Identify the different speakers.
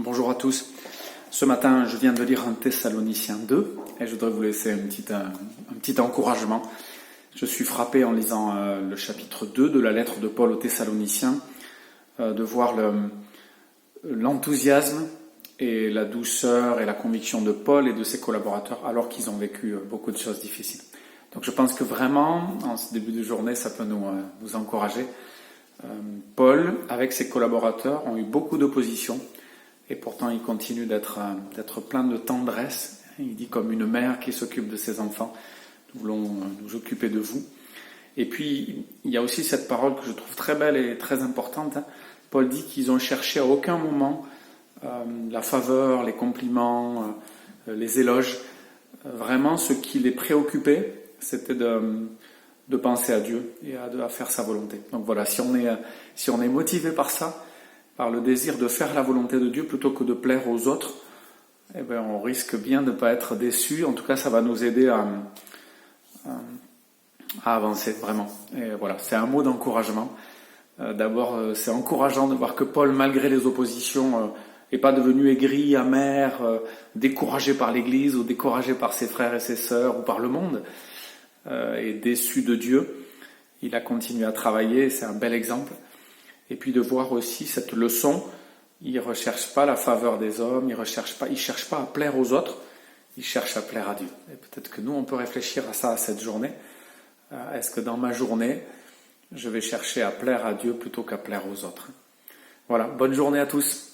Speaker 1: Bonjour à tous. Ce matin, je viens de lire 1 Thessaloniciens 2 et je voudrais vous laisser un petit encouragement. Je suis frappé en lisant le chapitre 2 de la lettre de Paul aux Thessaloniciens de voir l'enthousiasme et la douceur et la conviction de Paul et de ses collaborateurs alors qu'ils ont vécu beaucoup de choses difficiles. Donc je pense que vraiment, en ce début de journée, ça peut nous encourager. Paul, avec ses collaborateurs, ont eu beaucoup d'opposition. Et pourtant, il continue d'être plein de tendresse. Il dit comme une mère qui s'occupe de ses enfants, nous voulons nous occuper de vous. Et puis, il y a aussi cette parole que je trouve très belle et très importante. Paul dit qu'ils ont cherché à aucun moment la faveur, les compliments, les éloges. Vraiment, ce qui les préoccupait, c'était de penser à Dieu et à faire sa volonté. Donc voilà, si on est motivé par ça, par le désir de faire la volonté de Dieu plutôt que de plaire aux autres, eh bien, on risque bien de ne pas être déçu. En tout cas, ça va nous aider à avancer, vraiment. Et voilà, c'est un mot d'encouragement. D'abord, c'est encourageant de voir que Paul, malgré les oppositions, n'est pas devenu aigri, amer, découragé par l'Église ou découragé par ses frères et ses sœurs ou par le monde, et déçu de Dieu. Il a continué à travailler, c'est un bel exemple. Et puis de voir aussi cette leçon, il ne recherche pas la faveur des hommes, il ne cherche pas à plaire aux autres, il cherche à plaire à Dieu. Et peut-être que nous, on peut réfléchir à ça, à cette journée. Est-ce que dans ma journée, je vais chercher à plaire à Dieu plutôt qu'à plaire aux autres? Voilà, bonne journée à tous.